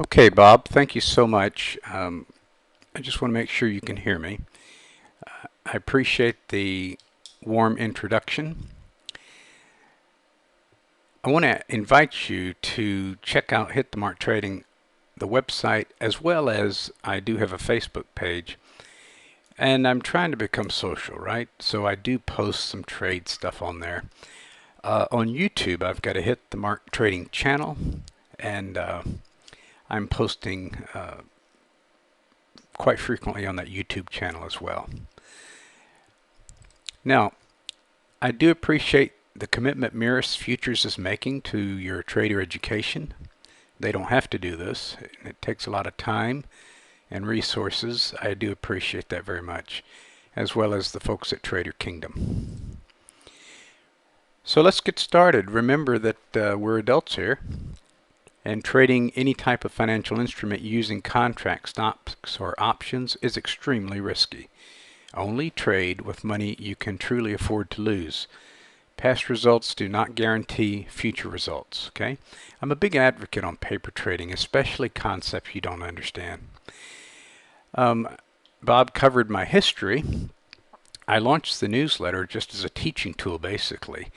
Okay, Bob, thank you so much. I just want to make sure you can hear me. I appreciate the warm introduction. I want to invite you to check out Hit the Mark Trading, the website, as well as I do have a Facebook page. And I'm trying to become social, right? So I do post some trade stuff on there. On YouTube, I've got a Hit the Mark Trading channel, and I'm posting quite frequently on that YouTube channel as well. Now, I do appreciate the commitment Mirus Futures is making to your trader education. They don't have to do this. It takes a lot of time and resources. I do appreciate that very much, as well as the folks at Trader Kingdom. So let's get started. Remember that we're adults here, and trading any type of financial instrument using contract stocks or options is extremely risky. Only trade with money you can truly afford to lose. Past results do not guarantee future results, okay? I'm a big advocate on paper trading, especially concepts you don't understand. Bob covered my history. I launched the newsletter just as a teaching tool, basically.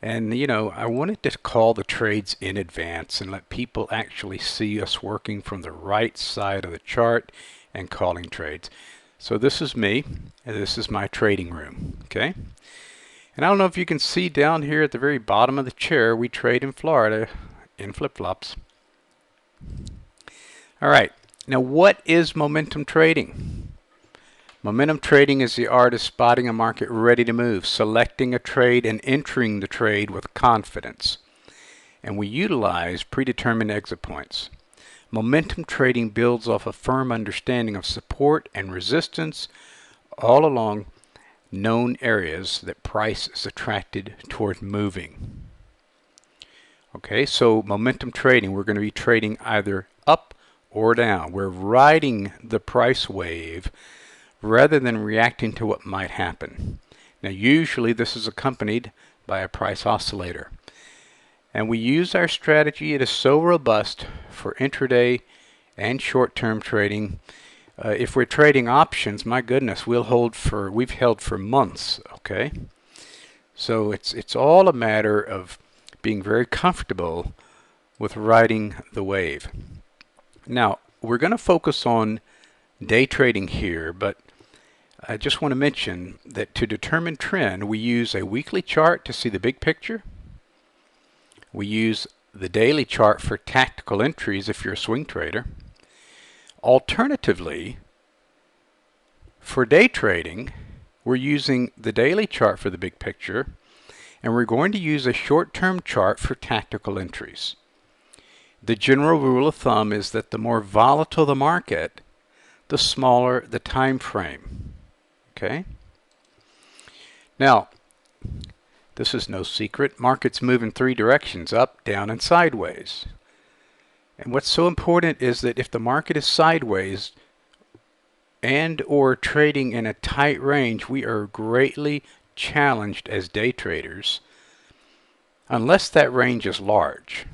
And, you know, I wanted to call the trades in advance and let people actually see us working from the right side of the chart and calling trades. So this is me, and this is my trading room, okay? And I don't know if you can see down here at the very bottom of the chair, we trade in Florida in flip-flops. All right, now what is momentum trading? Momentum trading is the art of spotting a market ready to move, selecting a trade and entering the trade with confidence. And we utilize predetermined exit points. Momentum trading builds off a firm understanding of support and resistance all along known areas that price is attracted toward moving. Okay, so momentum trading, we're going to be trading either up or down. We're riding the price wave rather than reacting to what might happen. Now usually this is accompanied by a price oscillator. And we use our strategy. It is so robust for intraday and short-term trading. If we're trading options, my goodness, we've held for months, okay? So it's all a matter of being very comfortable with riding the wave. Now, we're going to focus on day trading here, but I just want to mention that to determine trend, we use a weekly chart to see the big picture. We use the daily chart for tactical entries if you're a swing trader. Alternatively, for day trading, we're using the daily chart for the big picture, and we're going to use a short-term chart for tactical entries. The general rule of thumb is that the more volatile the market, the smaller the time frame. Okay? Now, this is no secret. Markets move in three directions: up, down, and sideways. And what's so important is that if the market is sideways and or trading in a tight range, we are greatly challenged as day traders unless that range is large.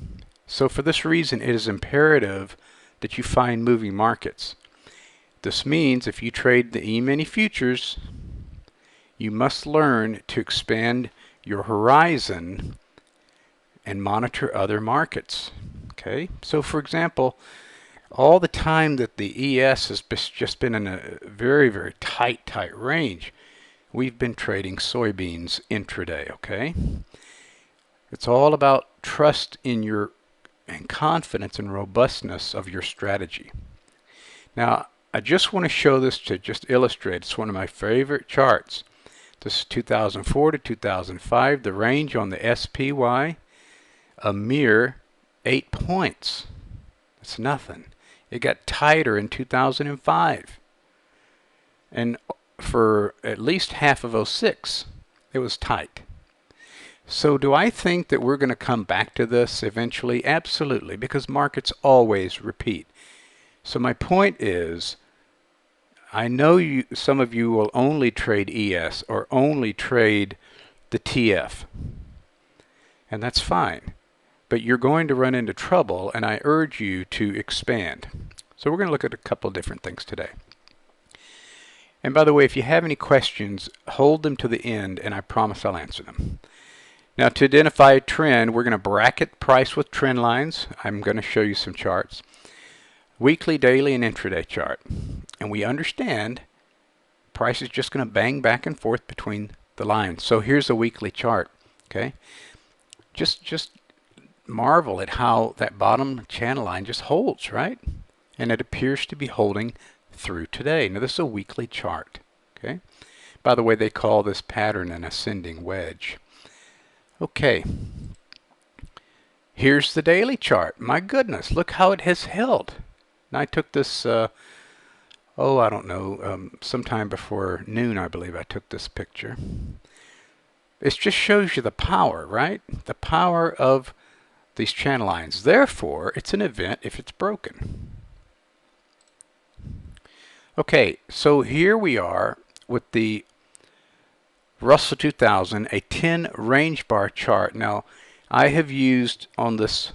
So for this reason, it is imperative that you find moving markets. This means if you trade the E-mini futures, you must learn to expand your horizon and monitor other markets. Okay, so for example, all the time that the ES has just been in a very, very tight range, we've been trading soybeans intraday, okay? It's all about trust in your and confidence and robustness of your strategy. Now, I just want to show this to just illustrate. It's one of my favorite charts. This is 2004 to 2005. The range on the SPY, a mere 8 points. It's nothing. It got tighter in 2005. And for at least half of 06, it was tight. So do I think that we're going to come back to this eventually? Absolutely, because markets always repeat. So my point is, I know some of you will only trade ES or only trade the TF. And that's fine. but you're going to run into trouble, and I urge you to expand. So we're going to look at a couple of different things today. And by the way, if you have any questions, hold them to the end, and I promise I'll answer them. Now, to identify a trend, we're going to bracket price with trend lines. I'm going to show you some charts. Weekly, daily, and intraday chart. And we understand price is just going to bang back and forth between the lines. So here's a weekly chart. Okay, just marvel at how that bottom channel line just holds, right? And it appears to be holding through today. Now this is a weekly chart. Okay, by the way, they call this pattern an ascending wedge. Okay, here's the daily chart. My goodness, look how it has held. Now I took this I don't know, sometime before noon, I believe I took this picture. It just shows you the power, right? The power of these channel lines. Therefore, it's an event if it's broken. Okay, so here we are with the Russell 2000, a 10 range bar chart. Now, I have used on this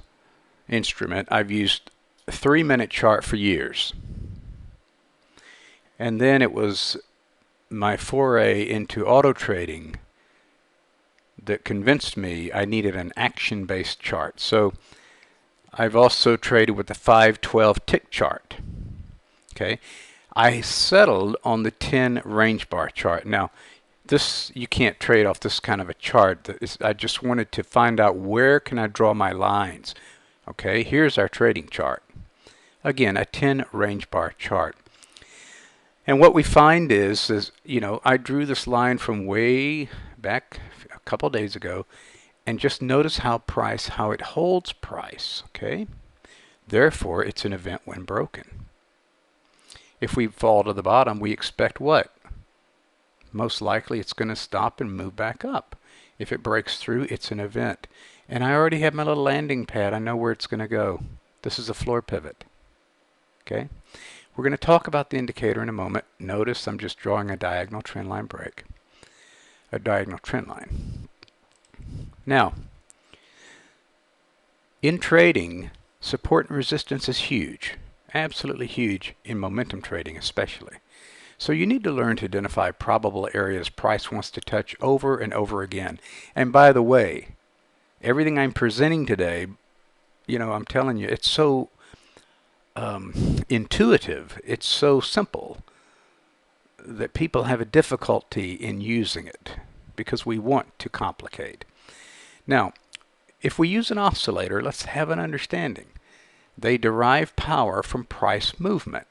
instrument, I've used a 3-minute chart for years. And then it was my foray into auto trading that convinced me I needed an action-based chart. So I've also traded with the 512 tick chart. Okay, I settled on the 10 range bar chart. Now, this, you can't trade off this kind of a chart. I just wanted to find out where can I draw my lines. Okay, here's our trading chart. Again, a 10 range bar chart. And what we find is, you know, I drew this line from way back a couple days ago, and just notice how it holds price, okay? Therefore, it's an event when broken. If we fall to the bottom, we expect what? Most likely it's going to stop and move back up. If it breaks through, it's an event. And I already have my little landing pad. I know where it's going to go. This is a floor pivot, okay? We're going to talk about the indicator in a moment. Notice I'm just drawing a diagonal trend line break. A diagonal trend line. Now, in trading, support and resistance is huge. Absolutely huge in momentum trading especially. So you need to learn to identify probable areas price wants to touch over and over again. And by the way, everything I'm presenting today, you know, I'm telling you, it's so intuitive, it's so simple that people have a difficulty in using it because we want to complicate. Now, if we use an oscillator, let's have an understanding. They derive power from price movement.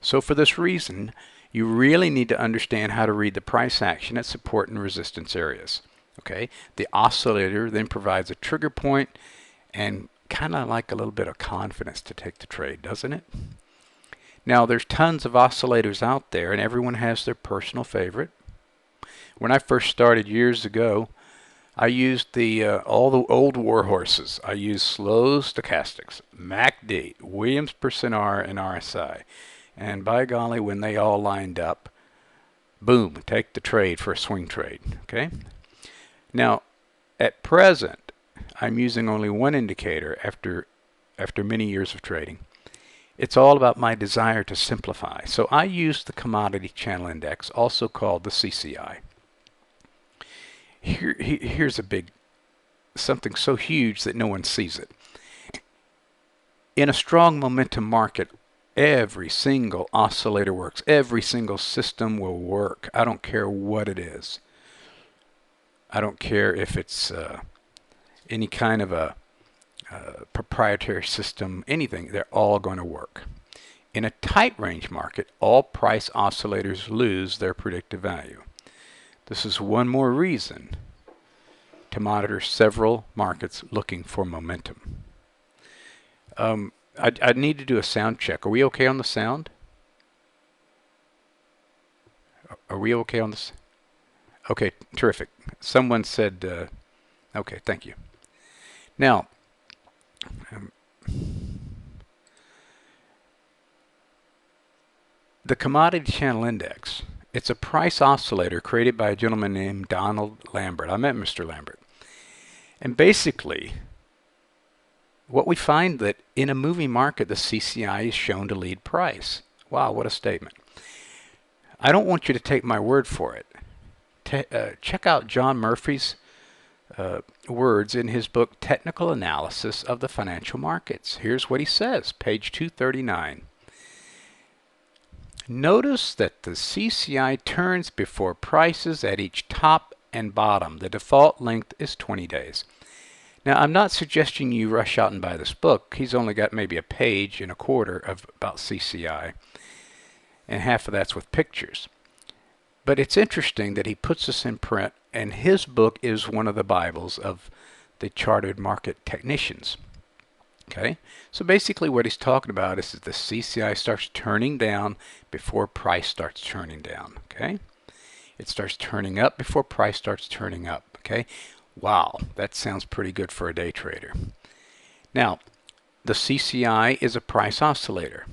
So for this reason, you really need to understand how to read the price action at support and resistance areas. Okay, the oscillator then provides a trigger point and kind of like a little bit of confidence to take the trade, doesn't it? Now, there's tons of oscillators out there, and everyone has their personal favorite. When I first started years ago, I used all the old war horses. I used slow stochastics, MACD, Williams %R, and RSI. And by golly, when they all lined up, boom, take the trade for a swing trade. Okay. Now, at present, I'm using only one indicator after many years of trading. It's all about my desire to simplify. So I use the Commodity Channel Index, also called the CCI. Here's something so huge that no one sees it. In a strong momentum market, every single oscillator works. Every single system will work. I don't care what it is. I don't care if it's any kind of a proprietary system, anything. They're all going to work. In a tight range market, all price oscillators lose their predictive value. This is one more reason to monitor several markets looking for momentum. I need to do a sound check. Are we okay on the sound? Are we okay on this? Okay, terrific. Someone said, okay, thank you. Now, the Commodity Channel Index, it's a price oscillator created by a gentleman named Donald Lambert. I met Mr. Lambert. And basically, what we find that in a moving market, the CCI is shown to lead price. Wow, what a statement. I don't want you to take my word for it. Check out John Murphy's words in his book, Technical Analysis of the Financial Markets. Here's what he says, page 239. Notice that the CCI turns before prices at each top and bottom. The default length is 20 days. Now, I'm not suggesting you rush out and buy this book. He's only got maybe a page and a quarter about CCI, and half of that's with pictures. But it's interesting that he puts this in print, and his book is one of the Bibles of the chartered market technicians. Okay, so basically what he's talking about is that the CCI starts turning down before price starts turning down. Okay, it starts turning up before price starts turning up. Okay, wow, that sounds pretty good for a day trader. Now, the CCI is a price oscillator.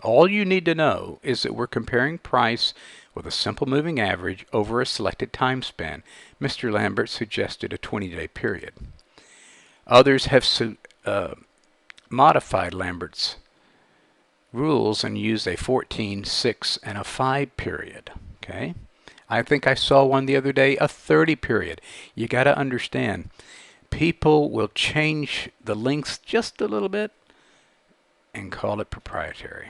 All you need to know is that we're comparing price with a simple moving average over a selected time span. Mr. Lambert suggested a 20-day period. Others have modified Lambert's rules and used a 14, 6, and a 5 period. Okay, I think I saw one the other day, a 30 period. You got to understand, people will change the lengths just a little bit and call it proprietary.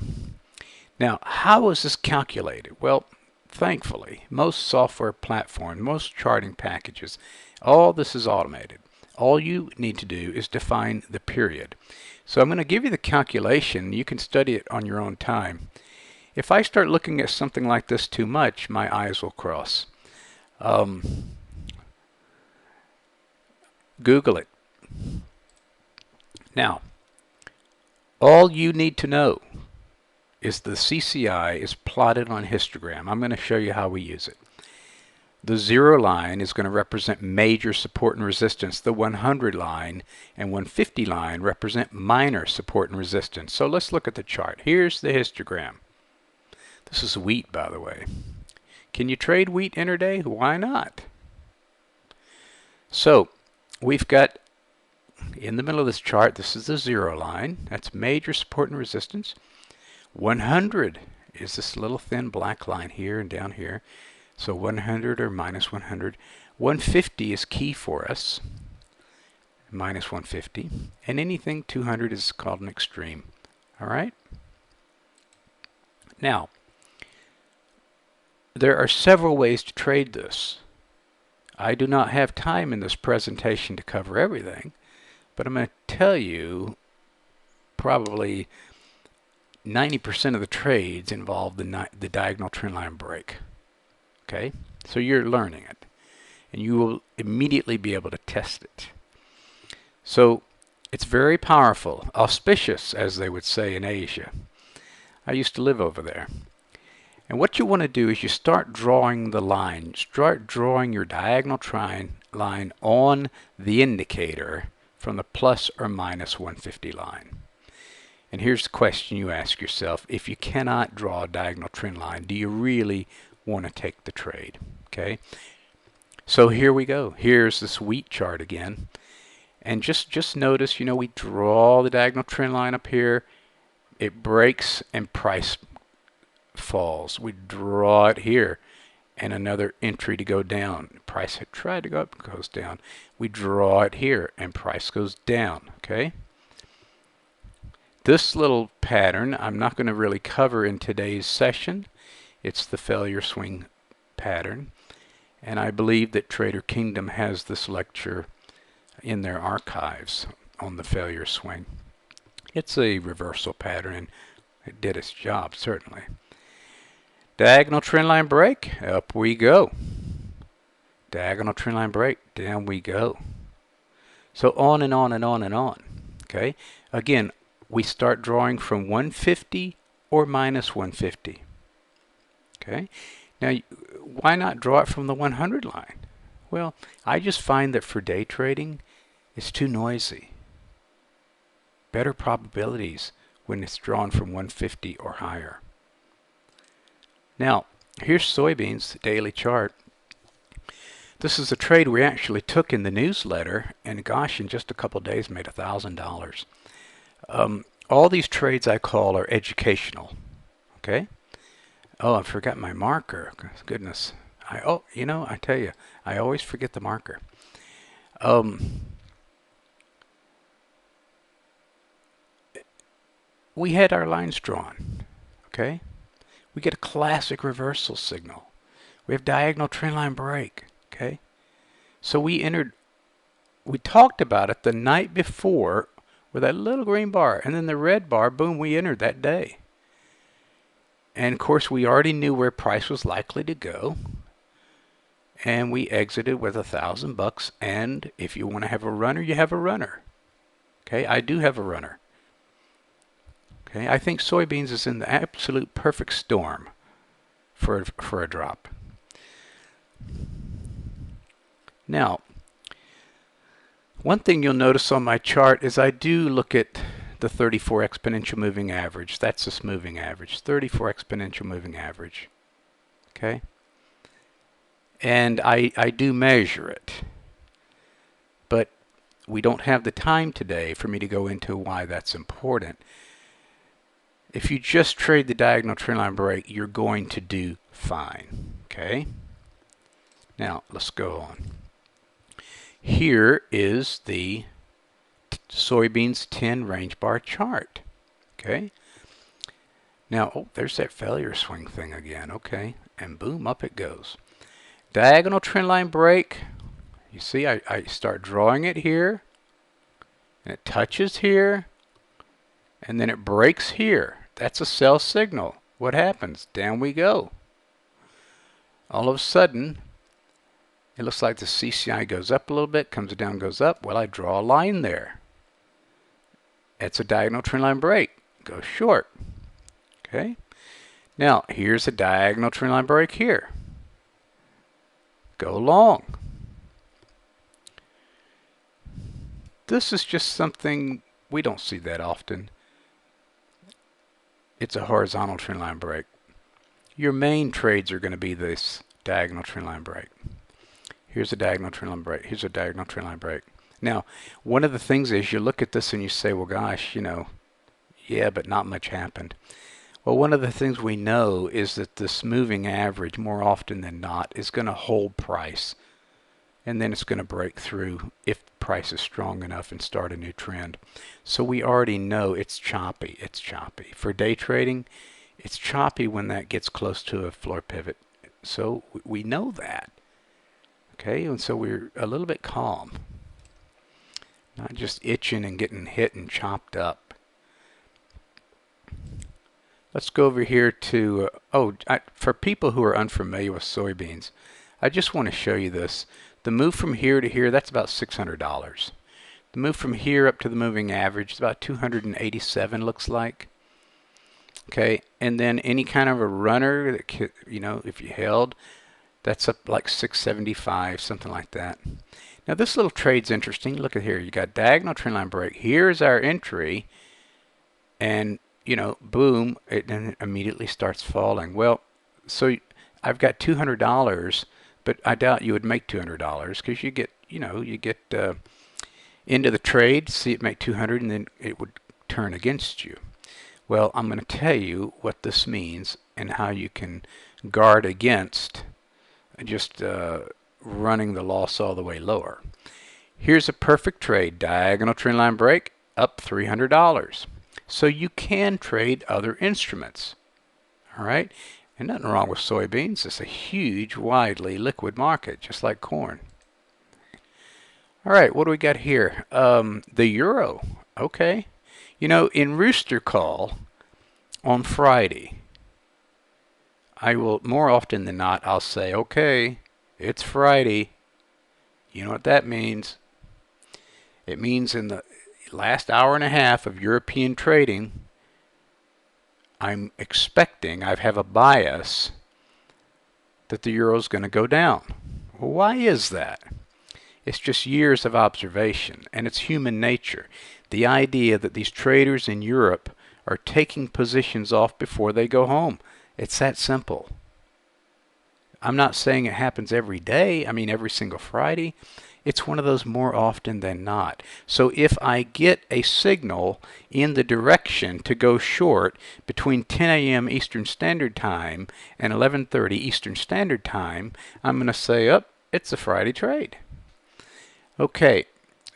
Now, how is this calculated? Well, thankfully, most software platforms, most charting packages, all this is automated. All you need to do is define the period. So I'm going to give you the calculation. You can study it on your own time. If I start looking at something like this too much, my eyes will cross. Google it. Now, all you need to know is the CCI is plotted on histogram. I'm going to show you how we use it. The 0 line is going to represent major support and resistance. The 100 line and 150 line represent minor support and resistance. So let's look at the chart. Here's the histogram. This is wheat, by the way. Can you trade wheat intraday? Why not? So we've got in the middle of this chart, this is the 0 line. That's major support and resistance. 100 is this little thin black line here and down here. So 100 or minus 100. 150 is key for us, minus 150. And anything 200 is called an extreme. All right? Now, there are several ways to trade this. I do not have time in this presentation to cover everything, but I'm going to tell you probably 90% of the trades involve the diagonal trendline break. Okay, so you're learning it, and you will immediately be able to test it. So it's very powerful, auspicious, as they would say in Asia. I used to live over there. And what you want to do is you start drawing the line. Start drawing your diagonal line on the indicator from the plus or minus 150 line. And here's the question you ask yourself. If you cannot draw a diagonal trend line, do you really want to take the trade? Okay, so here we go. Here's this wheat chart again, and just notice, you know, we draw the diagonal trend line up here, it breaks and price falls. We draw it here and another entry to go down. Price had tried to go up, goes down. We draw it here and price goes down. Okay, this little pattern I'm not going to really cover in today's session. It's the failure swing pattern, and I believe that Trader Kingdom has this lecture in their archives on the failure swing. It's a reversal pattern, and it did its job, certainly. Diagonal trendline break, up we go. Diagonal trendline break, down we go. So on and on and on and on. Okay, again, we start drawing from 150 or minus 150. Okay, now why not draw it from the 100 line? Well, I just find that for day trading, it's too noisy. Better probabilities when it's drawn from 150 or higher. Now, here's soybeans, the daily chart. This is a trade we actually took in the newsletter, and gosh, in just a couple of days made $1,000. All these trades I call are educational. Okay. Oh, I forgot my marker. Goodness. I tell you, I always forget the marker. We had our lines drawn. Okay. We get a classic reversal signal. We have diagonal trendline break. Okay. So we talked about it the night before with that little green bar, and then the red bar, boom, we entered that day. And of course, we already knew where price was likely to go, and we exited with $1,000. And if you want to have a runner, you have a runner. Okay, I do have a runner. Okay, I think soybeans is in the absolute perfect storm for a drop. Now, one thing you'll notice on my chart is I do look at the 34 exponential moving average. That's this moving average, 34 exponential moving average. Okay? And I do measure it. But we don't have the time today for me to go into why that's important. If you just trade the diagonal trendline break, you're going to do fine. Okay? Now, let's go on. Here is the soybeans 10 range bar chart. Okay. Now, there's that failure swing thing again. Okay. And boom, up it goes. Diagonal trend line break. You see, I start drawing it here. And it touches here. And then it breaks here. That's a sell signal. What happens? Down we go. All of a sudden, it looks like the CCI goes up a little bit, comes down, goes up. Well, I draw a line there. It's a diagonal trendline break. Go short. Okay. Now, here's a diagonal trendline break here. Go long. This is just something we don't see that often. It's a horizontal trendline break. Your main trades are going to be this diagonal trendline break. Here's a diagonal trendline break. Here's a diagonal trendline break. Now, one of the things is you look at this and you say, well, gosh, yeah, but not much happened. Well, one of the things we know is that this moving average, more often than not, is going to hold price. And then it's going to break through if price is strong enough and start a new trend. So we already know it's choppy. It's choppy. For day trading, it's choppy when that gets close to a floor pivot. So we know that. Okay, and so we're a little bit calm. Not just itching and getting hit and chopped up. Let's go over here to, for people who are unfamiliar with soybeans, I just want to show you this. The move from here to here, that's about $600. The move from here up to the moving average is about 287, looks like. Okay, and then any kind of a runner, that, if you held, that's up like 675, something like that. Now this little trade's interesting. Look at here. You got diagonal trendline break. Here's our entry, and boom, it then immediately starts falling. Well, so I've got $200, but I doubt you would make $200 because you get into the trade, see it make 200, and then it would turn against you. Well, I'm going to tell you what this means and how you can guard against just running the loss all the way lower. Here's a perfect trade. Diagonal trendline break, up $300. So you can trade other instruments. All right? And nothing wrong with soybeans. It's a huge, widely liquid market, just like corn. All right, what do we got here? The euro. Okay. In Rooster Call on Friday, I will, more often than not, I'll say, okay, it's Friday. You know what that means? It means in the last hour and a half of European trading, I'm expecting, I have a bias that the euro is going to go down. Well, why is that? It's just years of observation, and it's human nature. The idea that these traders in Europe are taking positions off before they go home. It's that simple. I'm not saying it happens every day, I mean every single Friday. It's one of those more often than not. So if I get a signal in the direction to go short between 10 a.m. Eastern Standard Time and 11:30 Eastern Standard Time, I'm going to say, oh, it's a Friday trade. Okay,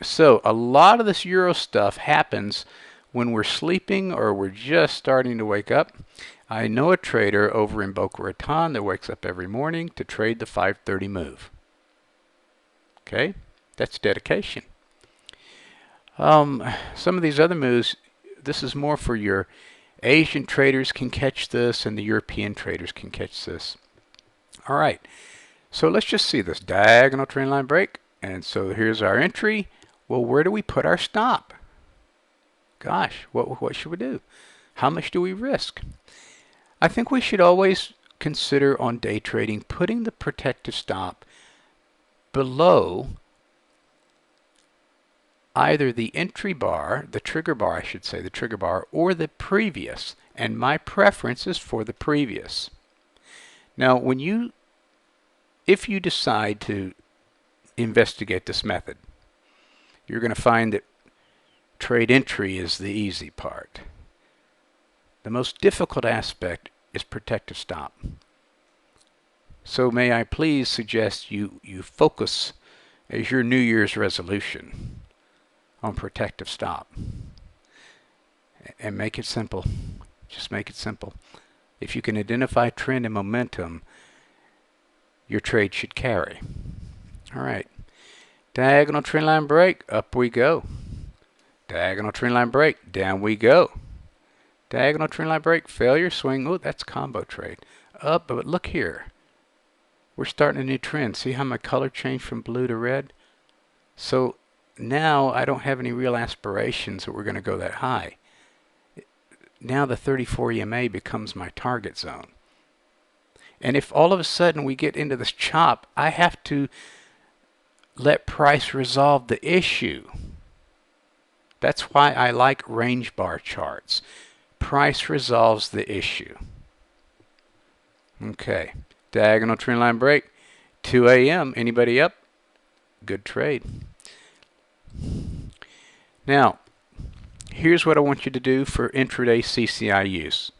so a lot of this Euro stuff happens when we're sleeping or we're just starting to wake up. I know a trader over in Boca Raton that wakes up every morning to trade the 5:30 move. Okay, that's dedication. Some of these other moves, this is more for your Asian traders can catch this and the European traders can catch this. All right, so let's just see this diagonal trend line break. And so here's our entry. Well, where do we put our stop? Gosh, what should we do? How much do we risk? I think we should always consider on day trading putting the protective stop below either the entry bar, the trigger bar I should say, the trigger bar, or the previous. And my preference is for the previous. Now if you decide to investigate this method, you're going to find that trade entry is the easy part. The most difficult aspect is protective stop. So may I please suggest you focus as your New Year's resolution on protective stop. And make it simple. Just make it simple. If you can identify trend and momentum, your trade should carry. All right. Diagonal trend line break, up we go. Diagonal trend line break, down we go. Diagonal trend line break, failure, swing. Oh, that's combo trade. Up, but look here. We're starting a new trend. See how my color changed from blue to red? So now I don't have any real aspirations that we're going to go that high. Now the 34 EMA becomes my target zone. And if all of a sudden we get into this chop, I have to let price resolve the issue. That's why I like range bar charts. Price resolves the issue. Okay, diagonal trend line break, 2 a.m. Anybody up? Good trade. Now, here's what I want you to do for intraday CCI use.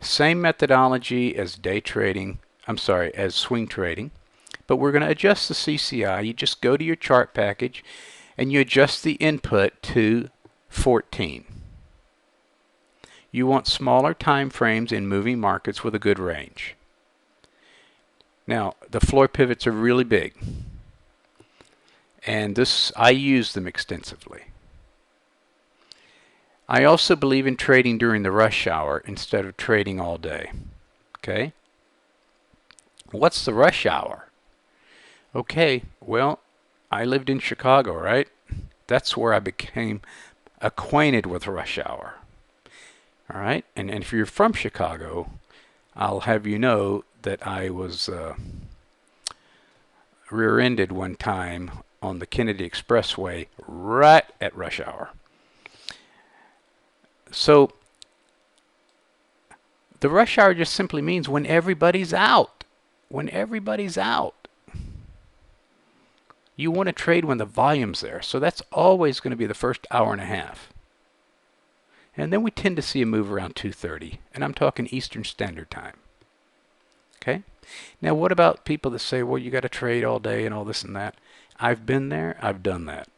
Same methodology as day trading, as swing trading, but we're going to adjust the CCI. You just go to your chart package and you adjust the input to 14. You want smaller time frames in moving markets with a good range. Now, the floor pivots are really big, and I use them extensively. I also believe in trading during the rush hour instead of trading all day. Okay? What's the rush hour? Okay, well, I lived in Chicago, right? That's where I became acquainted with rush hour. All right? And if you're from Chicago, I'll have you know that I was rear-ended one time on the Kennedy Expressway right at rush hour. So the rush hour just simply means when everybody's out. When everybody's out. You want to trade when the volume's there. So that's always going to be the first hour and a half. And then we tend to see a move around 2:30. And I'm talking Eastern Standard Time. Okay? Now what about people that say, well, you got to trade all day and all this and that? I've been there. I've done that.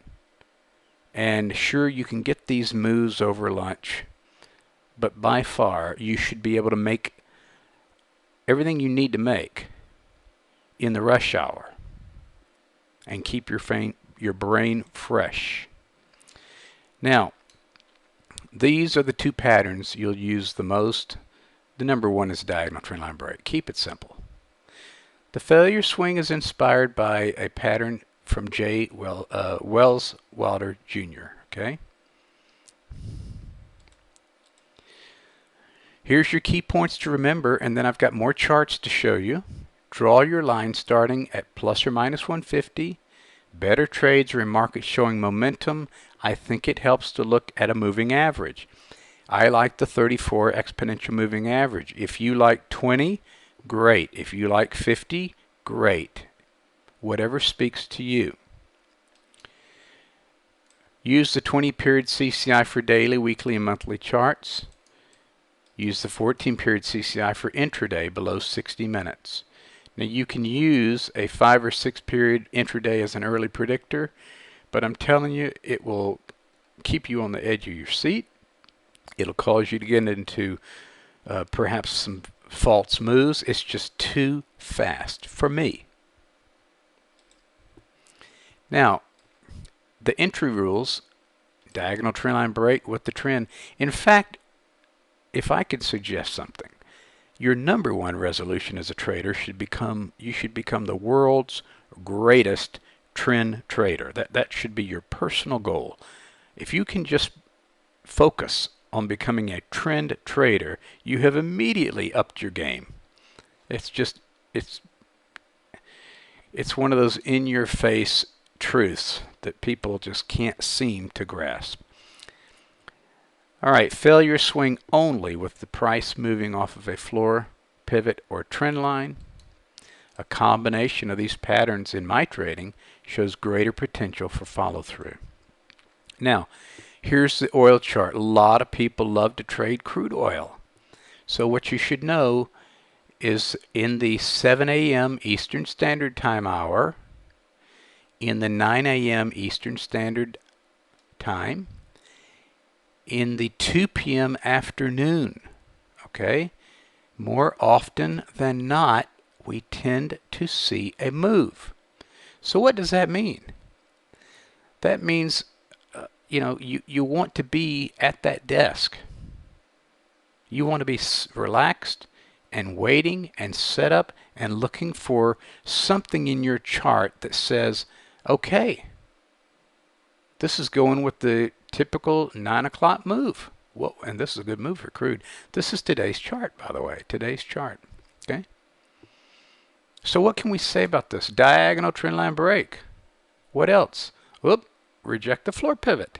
And sure, you can get these moves over lunch. But by far, you should be able to make everything you need to make in the rush hour. And keep your brain fresh. Now, these are the two patterns you'll use the most. The number one is diagonal trendline break. Keep it simple. The failure swing is inspired by a pattern from Wells Wilder Jr. Okay. Here's your key points to remember, and then I've got more charts to show you. Draw your line starting at plus or minus 150. Better trades are in markets showing momentum. I think it helps to look at a moving average. I like the 34 exponential moving average. If you like 20, great. If you like 50, great. Whatever speaks to you. Use the 20-period CCI for daily, weekly, and monthly charts. Use the 14-period CCI for intraday below 60 minutes. Now you can use a 5 or 6 period intraday as an early predictor, but I'm telling you, it will keep you on the edge of your seat. It'll cause you to get into perhaps some false moves. It's just too fast for me. Now, the entry rules, diagonal trendline break with the trend. In fact, if I could suggest something, your number one resolution as a trader should become, you should become the world's greatest trend trader. That should be your personal goal. If you can just focus on becoming a trend trader, you have immediately upped your game. It's one of those in-your-face truths that people just can't seem to grasp. All right, failure swing only with the price moving off of a floor, pivot, or trend line. A combination of these patterns in my trading shows greater potential for follow-through. Now, here's the oil chart. A lot of people love to trade crude oil. So what you should know is in the 7 a.m. Eastern Standard Time hour, in the 9 a.m. Eastern Standard Time, in the 2 p.m. afternoon, okay? More often than not, we tend to see a move. So what does that mean? That means, you want to be at that desk. You want to be relaxed and waiting and set up and looking for something in your chart that says, okay, this is going with the typical 9 o'clock move. Whoa, and this is a good move for crude. This is today's chart, by the way, today's chart. Okay. So what can we say about this? Diagonal trendline break. What else? Whoop, reject the floor pivot.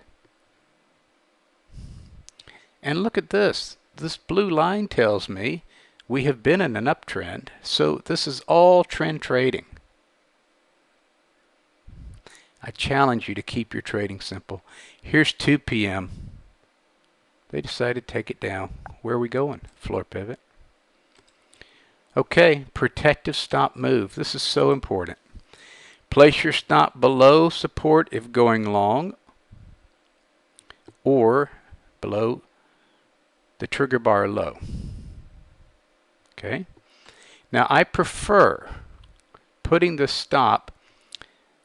And look at this. This blue line tells me we have been in an uptrend. So this is all trend trading. I challenge you to keep your trading simple. Here's 2 p.m. They decided to take it down. Where are we going? Floor pivot. Okay, protective stop move. This is so important. Place your stop below support if going long, or below the trigger bar low. Okay. Now I prefer putting the stop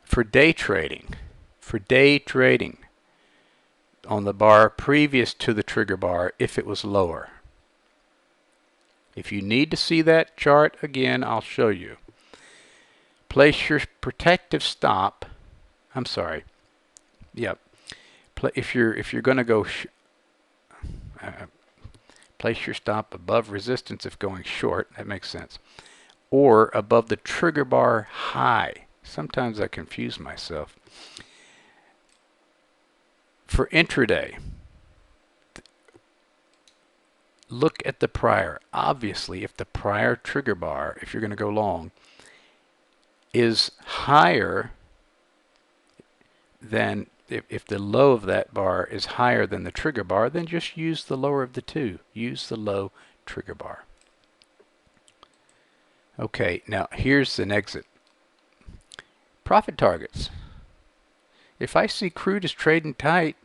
for day trading on the bar previous to the trigger bar if it was lower. If you need to see that chart again, I'll show you. Place your protective stop. I'm sorry. Yep. If you're going to go, place your stop above resistance if going short. That makes sense. Or above the trigger bar high. Sometimes I confuse myself. For intraday, look at the prior. Obviously, if the prior trigger bar, if you're going to go long, is higher than, if the low of that bar is higher than the trigger bar, then just use the lower of the two. Use the low trigger bar. Okay, now here's an exit. Profit targets. If I see crude is trading tight,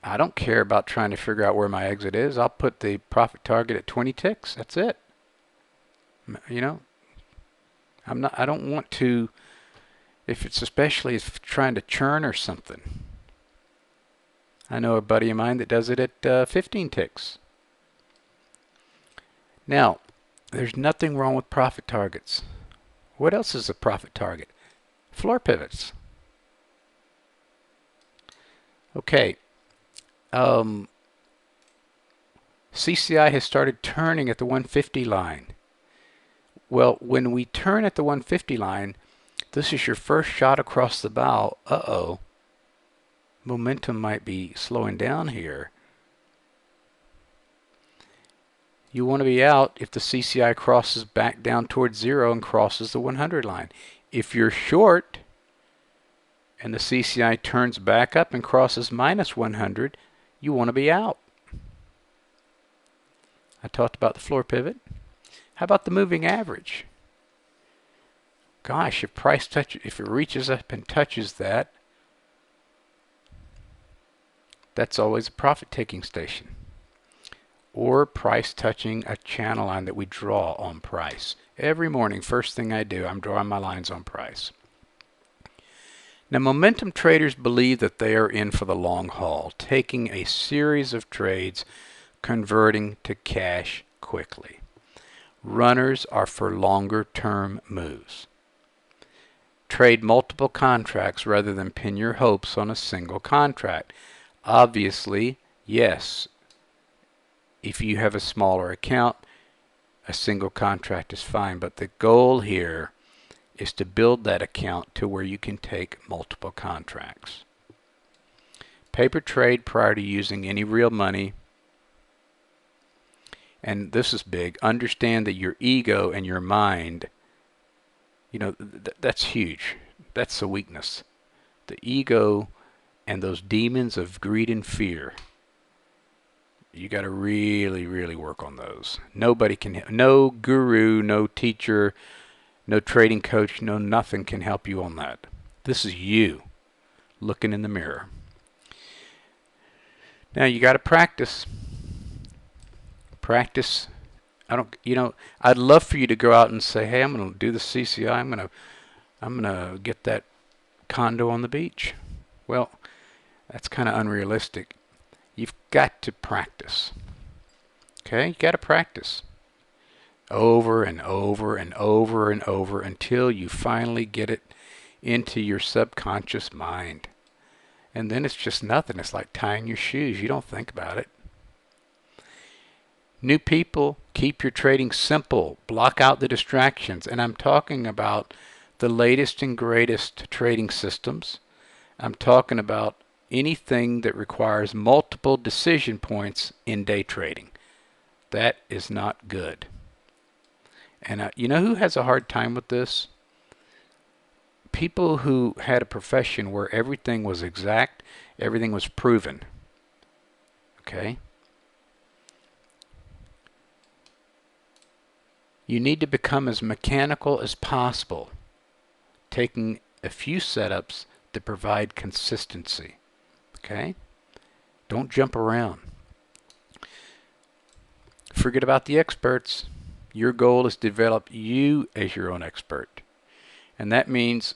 I don't care about trying to figure out where my exit is. I'll put the profit target at 20 ticks. That's it. You know, I don't want to, especially if trying to churn or something. I know a buddy of mine that does it at 15 ticks. Now, there's nothing wrong with profit targets. What else is a profit target? Floor pivots. Okay. CCI has started turning at the 150 line. Well, when we turn at the 150 line, this is your first shot across the bow. Uh-oh. Momentum might be slowing down here. You want to be out if the CCI crosses back down towards 0 and crosses the 100 line. If you're short and the CCI turns back up and crosses minus 100, you want to be out. I talked about the floor pivot. How about the moving average? Gosh, if it reaches up and touches that, that's always a profit-taking station. Or price touching a channel line that we draw on price. Every morning, first thing I do, I'm drawing my lines on price. Now, momentum traders believe that they are in for the long haul, taking a series of trades, converting to cash quickly. Runners are for longer term moves. Trade multiple contracts rather than pin your hopes on a single contract. Obviously, yes, if you have a smaller account, a single contract is fine, but the goal here is to build that account to where you can take multiple contracts. Paper trade prior to using any real money. And this is big. Understand that your ego and your mind, that's huge. That's the weakness. The ego and those demons of greed and fear. You got to really, really work on those. Nobody can, no guru, no teacher, no trading coach, no nothing can help you on that. This is you looking in the mirror. Now you got to practice. Practice. I'd love for you to go out and say, hey, I'm going to do the CCI. I'm going to get that condo on the beach. Well, that's kind of unrealistic. You've got to practice. Okay? You got to practice over and over and over and over until you finally get it into your subconscious mind. And then it's just nothing. It's like tying your shoes. You don't think about it. New people, keep your trading simple. Block out the distractions. And I'm talking about the latest and greatest trading systems. I'm talking about anything that requires multiple decision points in day trading. That is not good. And you know who has a hard time with this? People who had a profession where everything was exact, everything was proven. Okay? You need to become as mechanical as possible, taking a few setups that provide consistency. Okay? Don't jump around. Forget about the experts. Your goal is to develop you as your own expert. And that means,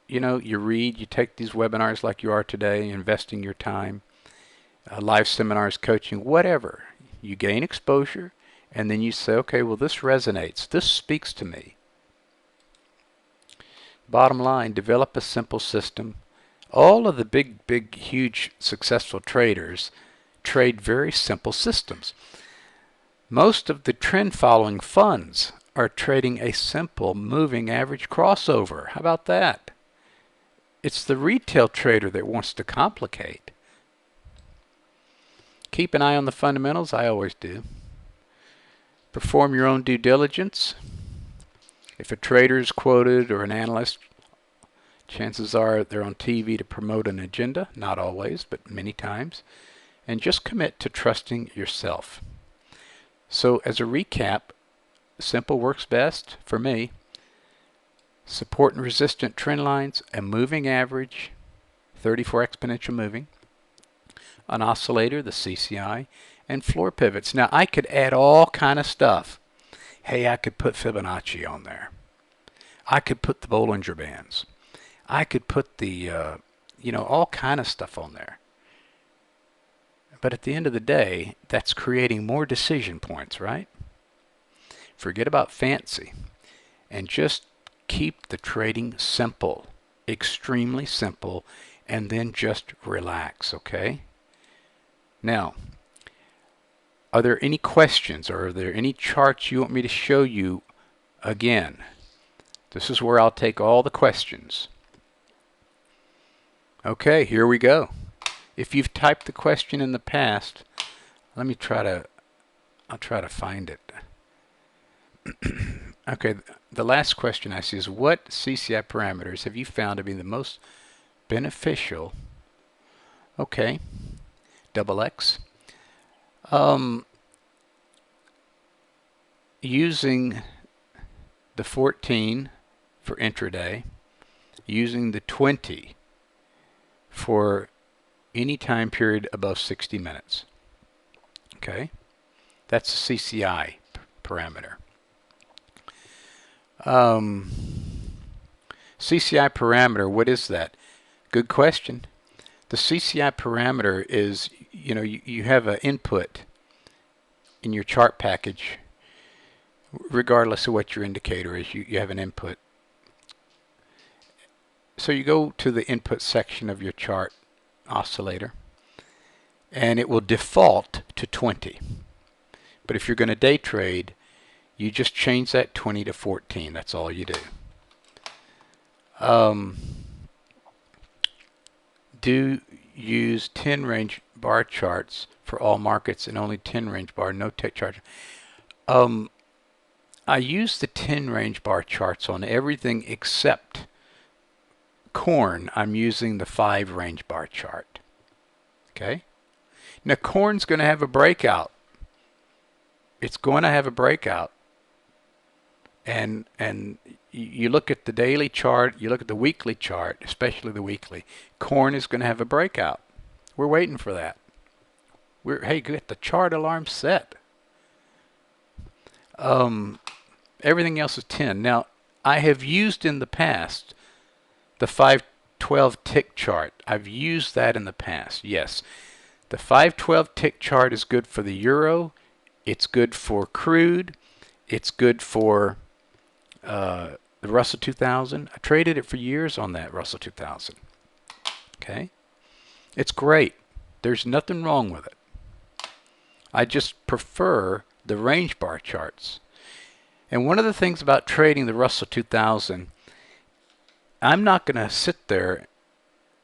you read, you take these webinars like you are today, investing your time, live seminars, coaching, whatever. You gain exposure, and then you say, okay, well, this resonates. This speaks to me. Bottom line, develop a simple system. All of the big, huge, successful traders trade very simple systems. Most of the trend-following funds are trading a simple moving average crossover. How about that? It's the retail trader that wants to complicate. Keep an eye on the fundamentals. I always do. Perform your own due diligence. If a trader is quoted or an analyst, chances are they're on TV to promote an agenda. Not always, but many times. And just commit to trusting yourself. So as a recap, simple works best for me. Support and resistant trend lines, a moving average, 34 exponential moving, an oscillator, the CCI, and floor pivots. Now I could add all kind of stuff. Hey, I could put Fibonacci on there. I could put the Bollinger Bands. I could put the, all kind of stuff on there. But at the end of the day, that's creating more decision points, right? Forget about fancy and just keep the trading simple, extremely simple, and then just relax, okay? Now, are there any questions or are there any charts you want me to show you again? This is where I'll take all the questions. Okay, here we go. If you've typed the question in the past, let me try to I'll try to find it. Okay, the last question I see is, what CCI parameters have you found to be the most beneficial? Okay, double X. Using the 14 for intraday, using the 20 for any time period above 60 minutes. Okay, that's a CCI parameter. CCI parameter, what is that? Good question. The CCI parameter is, you have an input in your chart package. Regardless of what your indicator is, you have an input. So you go to the input section of your chart oscillator, and it will default to 20. But if you're going to day trade, you just change that 20 to 14. That's all you do. Do use 10 range bar charts for all markets and only 10 range bar, no tick chart. I use the 10 range bar charts on everything except corn. I'm using the 5 range bar chart. Okay? Now corn's going to have a breakout. It's going to have a breakout. And you look at the daily chart, you look at the weekly chart, especially the weekly. Corn is going to have a breakout. We're waiting for that. Hey, get the chart alarm set. Everything else is 10. Now, I have used in the past the 512 tick chart. I've used that in the past, yes. The 512 tick chart is good for the euro. It's good for crude. It's good for the Russell 2000. I traded it for years on that Russell 2000. Okay? It's great. There's nothing wrong with it. I just prefer the range bar charts. And one of the things about trading the Russell 2000, I'm not going to sit there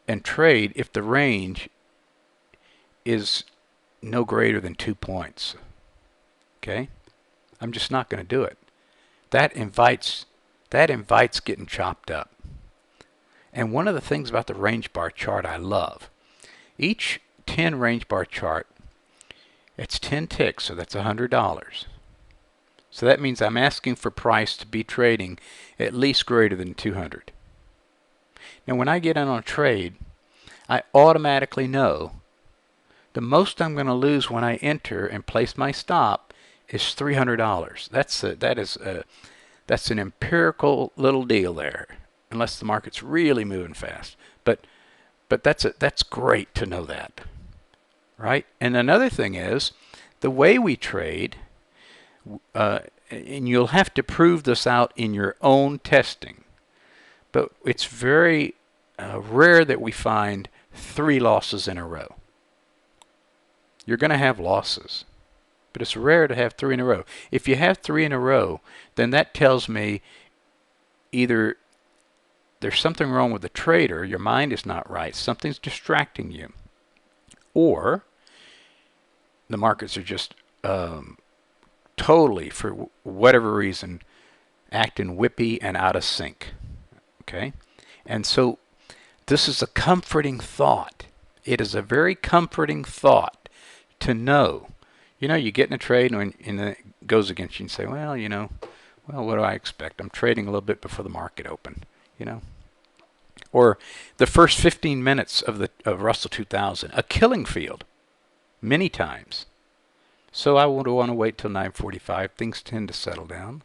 and trade if the range is no greater than 2 points. Okay? I'm just not going to do it. That invites getting chopped up. And one of the things about the range bar chart I love, each 10 range bar chart, it's 10 ticks, so that's $100. So that means I'm asking for price to be trading at least greater than 200. Now when I get in on a trade, I automatically know the most I'm going to lose when I enter and place my stop is $300. That's an empirical little deal there, unless the market's really moving fast. But that's great to know that, right? And another thing is the way we trade. And you'll have to prove this out in your own testing. But it's very rare that we find 3 losses in a row. You're going to have losses, but it's rare to have 3 in a row. If you have 3 in a row, then that tells me either there's something wrong with the trader, your mind is not right, something's distracting you, or the markets are just totally, for whatever reason, acting whippy and out of sync. Okay? And so this is a comforting thought. It is a very comforting thought to know. You get in a trade and it goes against you and say, well, what do I expect? I'm trading a little bit before the market opened, Or the first 15 minutes of Russell 2000, a killing field, many times. So I would want to wait till 9:45. Things tend to settle down.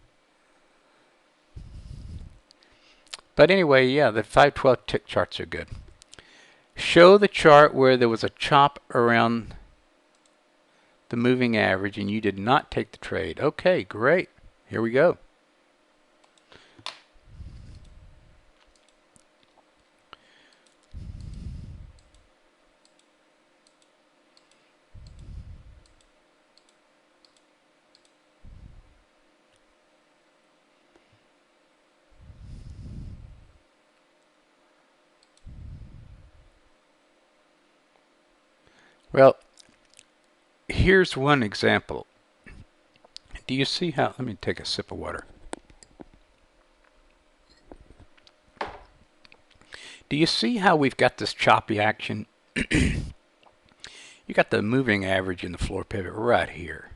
But anyway, yeah, the 512 tick charts are good. Show the chart where there was a chop around the moving average and you did not take the trade. Okay, great. Here we go. Well, here's one example. Do you see how, let me take a sip of water. Do you see how we've got this choppy action? You got the moving average in the floor pivot right here.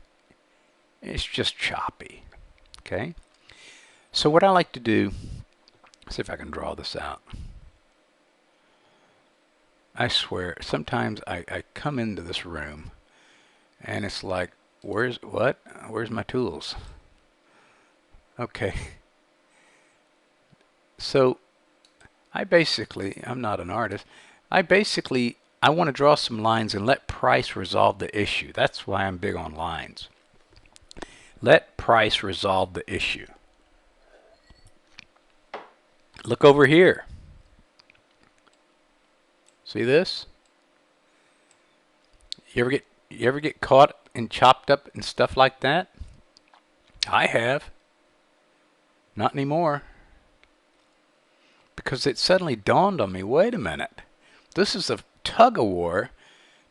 It's just choppy, okay? So what I like to do, see if I can draw this out. I swear, sometimes I come into this room and it's like, where's my tools? Okay. So I'm not an artist. I want to draw some lines and let price resolve the issue. That's why I'm big on lines. Let price resolve the issue. Look over here. See this? You ever get caught and chopped up and stuff like that? I have. Not anymore. Because it suddenly dawned on me, wait a minute. This is a tug-of-war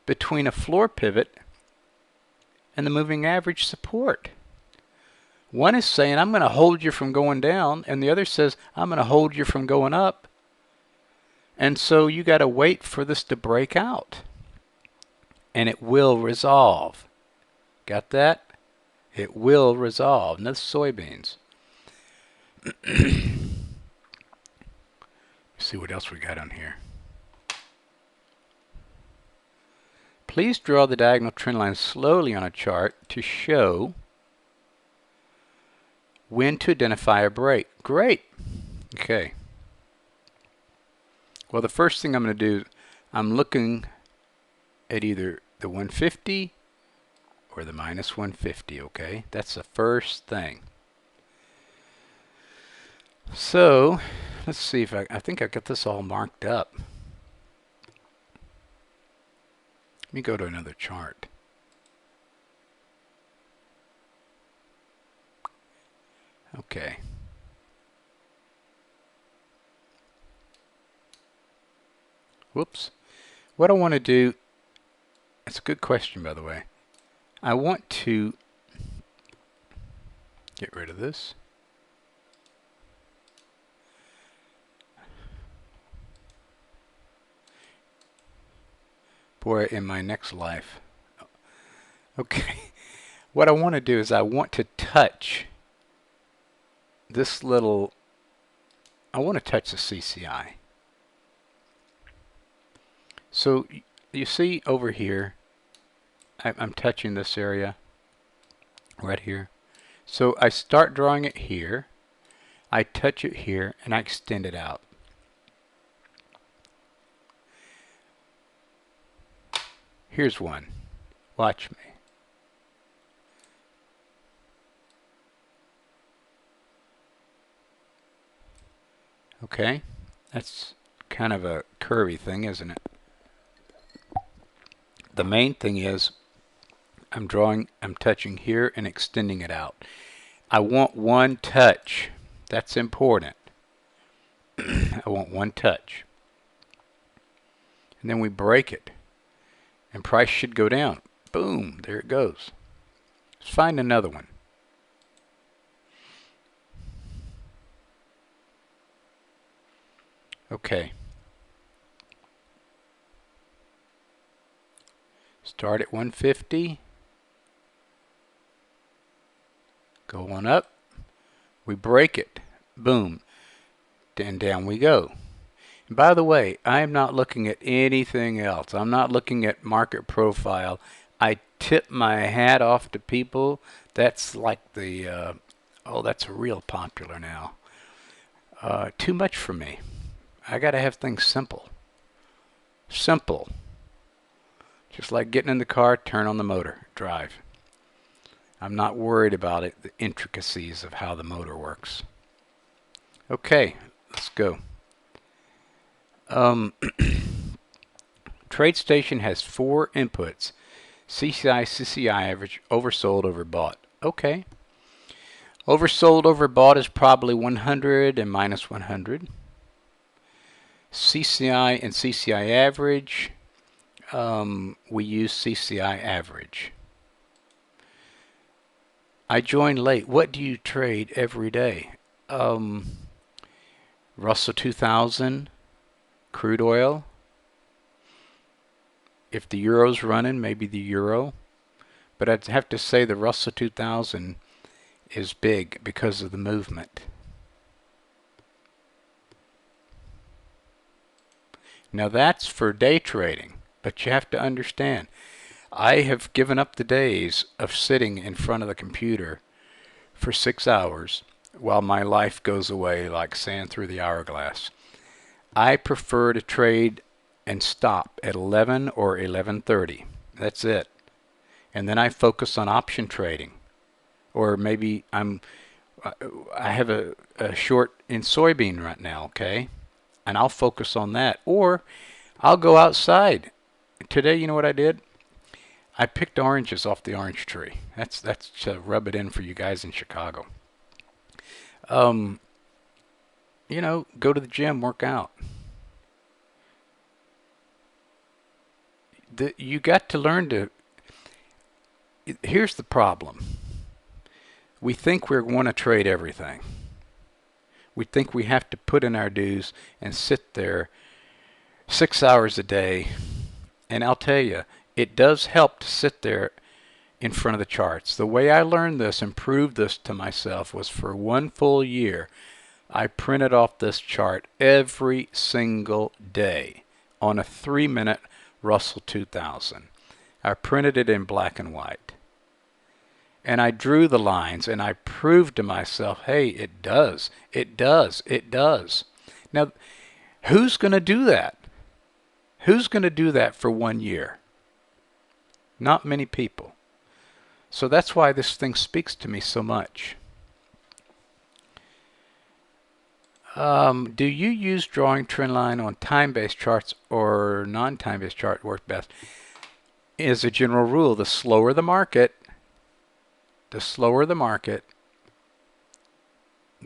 between a floor pivot and the moving average support. One is saying, I'm going to hold you from going down, and the other says, I'm going to hold you from going up. And so you got to wait for this to break out. And it will resolve. Got that? It will resolve. And that's soybeans. See what else we got on here. Please draw the diagonal trend line slowly on a chart to show when to identify a break. Great. Okay. Well, the first thing I'm going to do, I'm looking at either the 150 or the minus 150, okay? That's the first thing. So, let's see if I think I got this all marked up. Let me go to another chart. Okay. Whoops. What I want to do, it's a good question, by the way. I want to get rid of this. Boy, in my next life. Okay. What I want to do is I want to touch this little, I want to touch the CCI. So you see over here, I'm touching this area right here. So I start drawing it here, I touch it here, and I extend it out. Here's one. Watch me. Okay, that's kind of a curvy thing, isn't it? The main thing is I'm touching here and extending it out. I want one touch. That's important. I want one touch. And then we break it. And price should go down. Boom, there it goes. Let's find another one. Okay. Start at 150. Go on up. We break it. Boom. And down we go. And by the way, I am not looking at anything else. I'm not looking at market profile. I tip my hat off to people. That's like the, oh, that's real popular now. Too much for me. I got to have things simple. Simple. Just like getting in the car, turn on the motor, drive. I'm not worried about it, the intricacies of how the motor works. Okay, let's go. TradeStation has 4 inputs. CCI, CCI average, oversold, overbought. Okay. Oversold, overbought is probably 100 and minus 100. CCI and CCI average, we use CCI average. I joined late. What do you trade every day? Russell 2000, crude oil. If the euro's running, maybe the euro. But I'd have to say the Russell 2000 is big because of the movement. Now that's for day trading, but you have to understand, I have given up the days of sitting in front of the computer for 6 hours while my life goes away like sand through the hourglass. I prefer to trade and stop at 11 or 11:30. That's it. And then I focus on option trading. Or maybe I have a short in soybean right now, okay? And I'll focus on that. Or I'll go outside. Today, you know what I did? I picked oranges off the orange tree. That's to rub it in for you guys in Chicago. You know, go to the gym, work out. You got to learn to. Here's the problem. We think we're going to trade everything. We think we have to put in our dues and sit there 6 hours a day. And I'll tell you, it does help to sit there in front of the charts. The way I learned this and proved this to myself was for 1 full year, I printed off this chart every single day on a 3-minute Russell 2000. I printed it in black and white. And I drew the lines and I proved to myself, hey, it does, it does, it does. Now, who's going to do that? Who's going to do that for 1 year? Not many people. So that's why this thing speaks to me so much. Do you use drawing trend line on time-based charts or non-time-based chart work best? As a general rule, the slower the market, the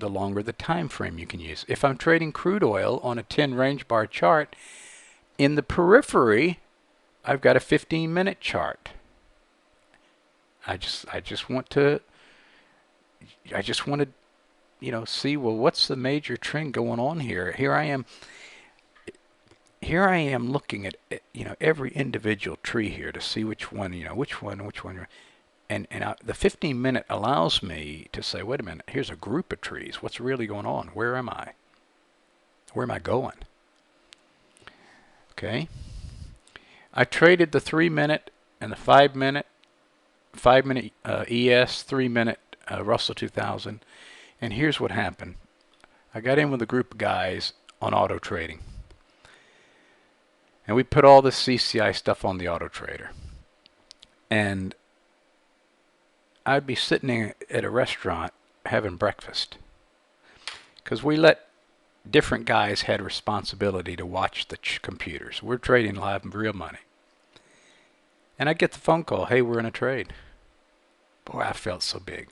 longer the time frame you can use. If I'm trading crude oil on a 10 range bar chart, in the periphery, I've got a 15-minute chart. I just want to you know, see, well, what's the major trend going on here? Here I am looking at, you know, every individual tree here to see which one, you know, which one. And the 15-minute allows me to say, wait a minute, here's a group of trees. What's really going on? Where am I? Where am I going? Okay. I traded the 3-minute and the 5-minute ES, 3-minute Russell 2000. And here's what happened. I got in with a group of guys on auto trading. And we put all this CCI stuff on the auto trader. And I'd be sitting at a restaurant having breakfast. Because we let different guys had responsibility to watch the computers. We're trading live and real money. And I get the phone call, hey, we're in a trade. Boy, I felt so big.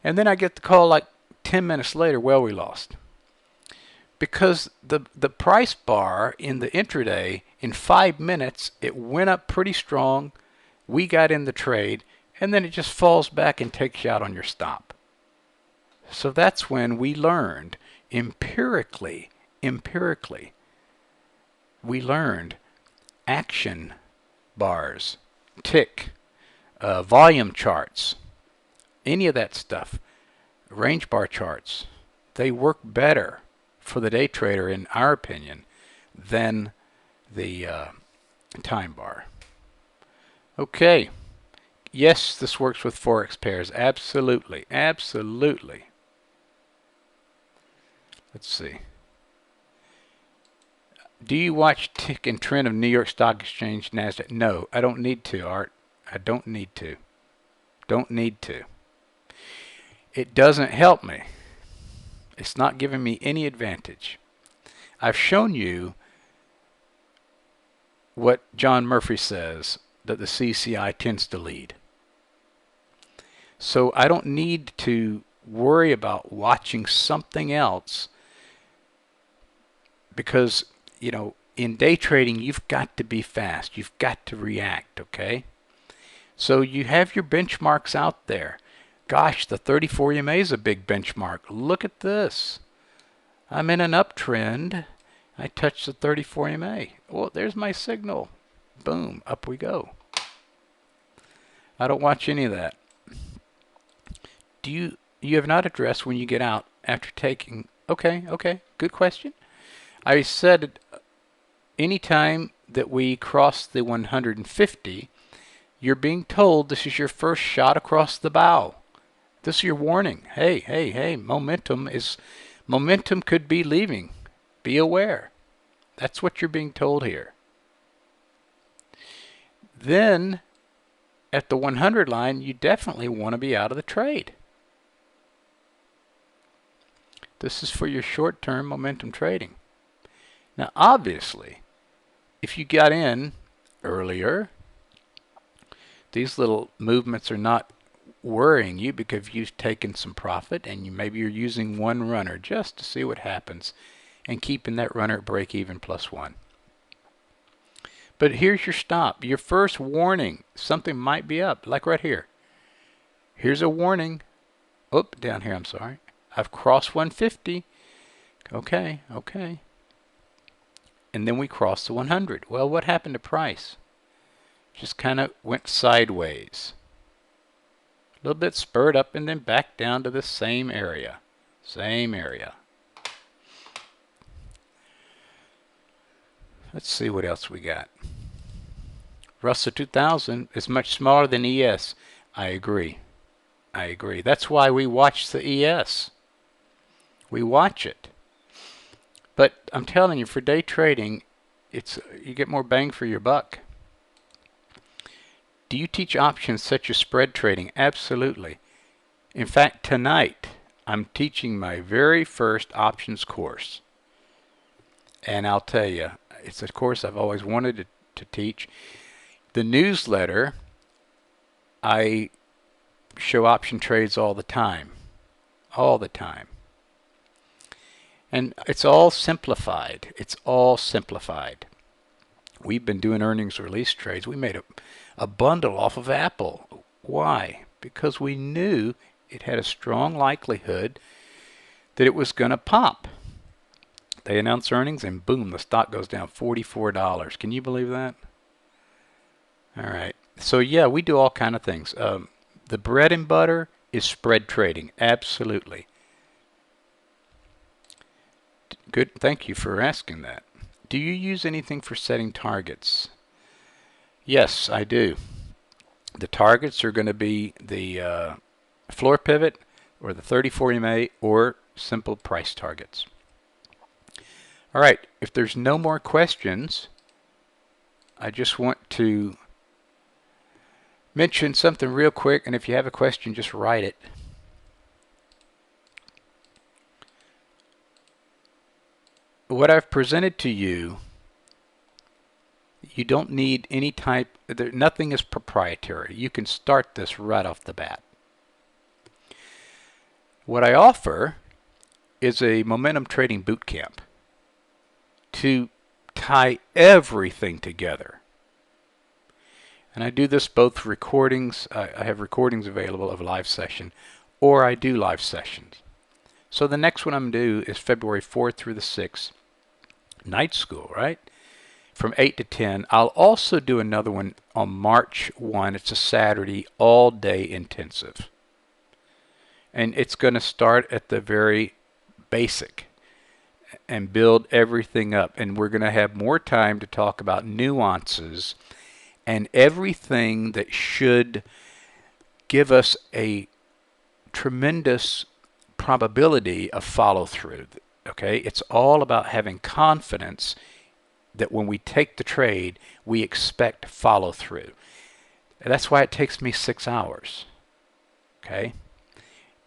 And then I get the call like 10 minutes later, well, we lost. Because the price bar in the intraday, in 5 minutes, it went up pretty strong. We got in the trade, and then it just falls back and takes you out on your stop. So that's when we learned empirically, we learned action bars, tick, volume charts, any of that stuff, range bar charts, they work better for the day trader, in our opinion, than the time bar. Okay. Yes, this works with Forex pairs. Absolutely. Absolutely. Let's see. Do you watch tick and trend of New York Stock Exchange, NASDAQ? No, I don't need to, Art. I don't need to. Don't need to. It doesn't help me. It's not giving me any advantage. I've shown you what John Murphy says, that the CCI tends to lead. So I don't need to worry about watching something else, because, you know, in day trading, you've got to be fast. You've got to react, okay? So you have your benchmarks out there. Gosh, the 34 EMA is a big benchmark. Look at this. I'm in an uptrend. I touch the 34 EMA. Well, there's my signal. Boom, up we go. I don't watch any of that. You have not addressed when you get out after taking. Okay, good question. I said anytime that we cross the 150, you're being told this is your first shot across the bow. This is your warning. Hey, momentum could be leaving. Be aware. That's what you're being told here. Then at the 100 line, you definitely want to be out of the trade. This is for your short-term momentum trading. Now, obviously, if you got in earlier, these little movements are not worrying you because you've taken some profit and maybe you're using one runner just to see what happens and keeping that runner at break even +1. But here's your stop. Your first warning. Something might be up, like right here. Here's a warning. Oop, down here, I'm sorry. I've crossed 150. Okay. And then we crossed the 100. Well, what happened to price? Just kind of went sideways. A little bit spurred up and then back down to the same area. Let's see what else we got. Russell 2000 is much smaller than ES. I agree. That's why we watch the ES. We watch it. But I'm telling you, for day trading, you get more bang for your buck. Do you teach options such as spread trading? Absolutely. In fact, tonight, I'm teaching my very first options course. And I'll tell you, it's a course I've always wanted to teach. The newsletter, I show option trades all the time. And it's all simplified. We've been doing earnings release trades. We made a bundle off of Apple. Why? Because we knew it had a strong likelihood that it was going to pop. They announce earnings and boom, the stock goes down $44. Can you believe that? All right. So yeah, we do all kind of things. The bread and butter is spread trading. Absolutely. Good. Thank you for asking that. Do you use anything for setting targets? Yes, I do. The targets are going to be the floor pivot or the 34 EMA or simple price targets. All right. If there's no more questions, I just want to mention something real quick, and if you have a question, just write it. What I've presented to you, you don't need any nothing is proprietary. You can start this right off the bat. What I offer is a momentum trading bootcamp to tie everything together. And I do this both recordings, I have recordings available of a live session, or I do live sessions. So the next one I'm going to do is February 4th through the 6th, night school, right? From 8 to 10. I'll also do another one on March 1. It's a Saturday, all day intensive. And it's going to start at the very basic and build everything up. And we're going to have more time to talk about nuances and everything that should give us a tremendous probability of follow-through. Okay, it's all about having confidence that when we take the trade, we expect follow-through. That's why it takes me 6 hours. Okay,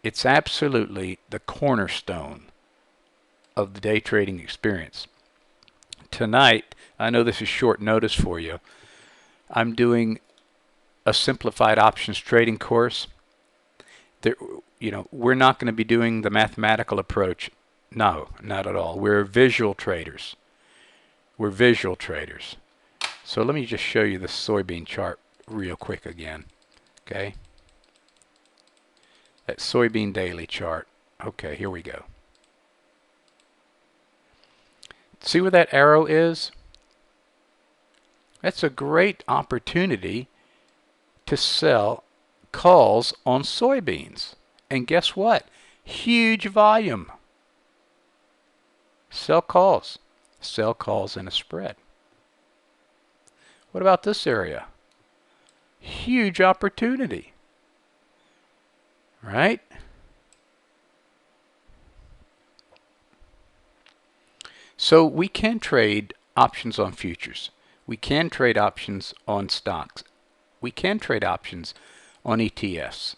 it's absolutely the cornerstone of the day trading experience. Tonight, I know this is short notice for you, I'm doing a simplified options trading course. We're not going to be doing the mathematical approach. No, not at all. We're visual traders. So let me just show you the soybean chart real quick again. Okay. That soybean daily chart. Okay, here we go. See where that arrow is? That's a great opportunity to sell calls on soybeans. And guess what? Huge volume. Sell calls. Sell calls in a spread. What about this area? Huge opportunity. Right? So we can trade options on futures. We can trade options on stocks. We can trade options on ETFs.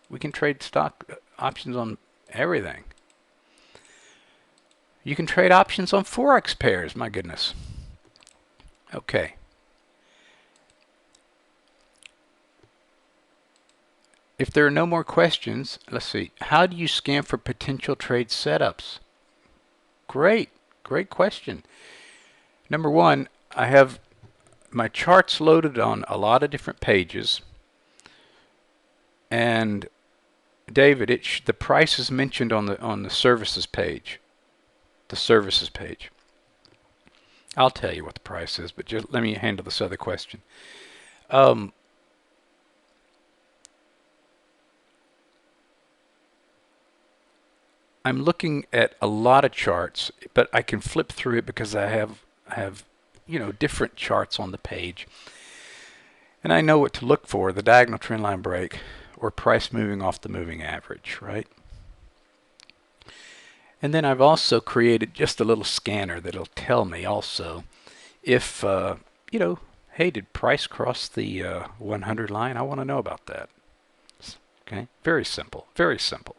We can trade stock options on everything. You can trade options on Forex pairs, my goodness. Okay. If there are no more questions, let's see. How do you scan for potential trade setups? Great question. Number one, I have my charts loaded on a lot of different pages. And David, the price is mentioned on the services page. The services page. I'll tell you what the price is, but just let me handle this other question. I'm looking at a lot of charts, but I can flip through it because I have different charts on the page. And I know what to look for, the diagonal trendline break or price moving off the moving average, right? And then I've also created just a little scanner that'll tell me also if, hey, did price cross the 100 line? I want to know about that. Okay, very simple, very simple.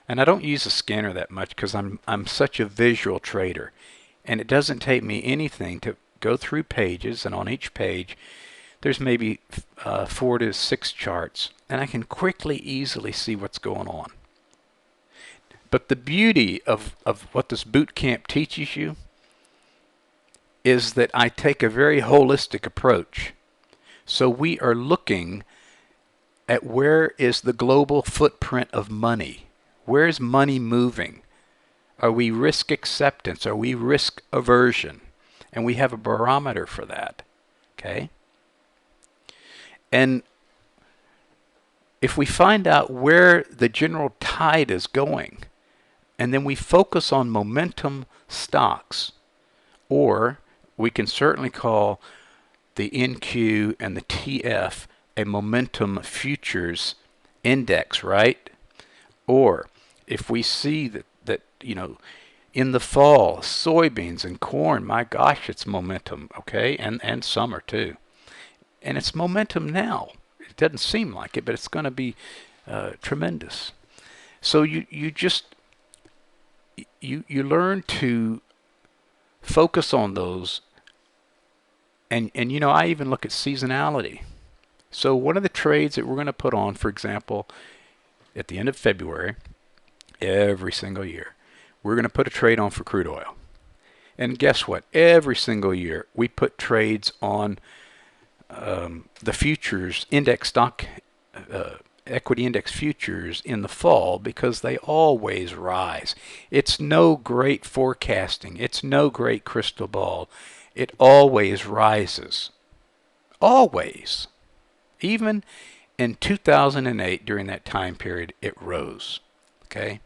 And I don't use a scanner that much because I'm such a visual trader. And it doesn't take me anything to go through pages, and on each page there's maybe 4 to 6 charts, and I can quickly, easily see what's going on. But the beauty of what this boot camp teaches you is that I take a very holistic approach. So we are looking at where is the global footprint of money. Where is money moving? Are we risk acceptance? Are we risk aversion? And we have a barometer for that. Okay? And if we find out where the general tide is going, and then we focus on momentum stocks, or we can certainly call the NQ and the TF a momentum futures index, right? Or if we see that in the fall, soybeans and corn, my gosh, it's momentum, okay? And summer too. And it's momentum now. It doesn't seem like it, but it's going to be tremendous. So you learn to focus on those. And I even look at seasonality. So one of the trades that we're going to put on, for example, at the end of February, every single year, we're going to put a trade on for crude oil. And guess what? Every single year, we put trades on the futures index stock, equity index futures in the fall because they always rise. It's no great forecasting. It's no great crystal ball. It always rises. Always. Even in 2008, during that time period, it rose. Okay?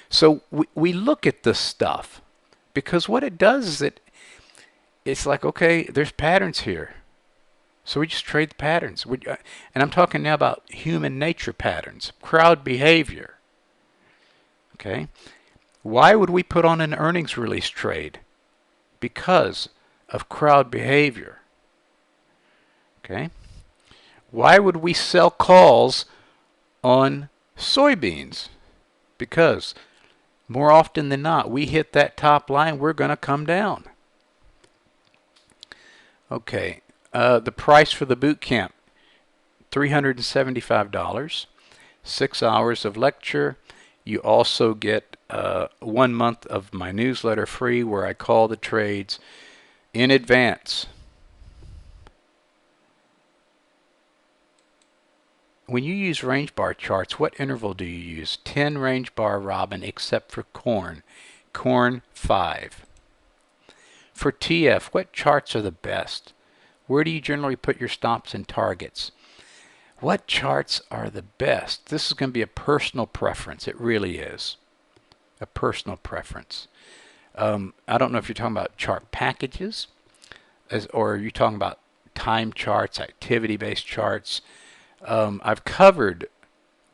So we look at this stuff because what it does is it's like, okay, there's patterns here. So we just trade the patterns. And I'm talking now about human nature patterns, crowd behavior. Okay? Why would we put on an earnings release trade? Because of crowd behavior. Okay? Why would we sell calls on soybeans? Because more often than not, we hit that top line, we're going to come down. Okay, the price for the boot camp, $375, 6 hours of lecture. You also get 1 month of my newsletter free where I call the trades in advance. when you use range bar charts, what interval do you use? 10 range bar, Robin, except for corn. Corn 5. For TF, what charts are the best? Where do you generally put your stops and targets? What charts are the best? This is going to be a personal preference. It really is. A personal preference. I don't know if you're talking about chart packages, or are you talking about time charts, activity-based charts. I've covered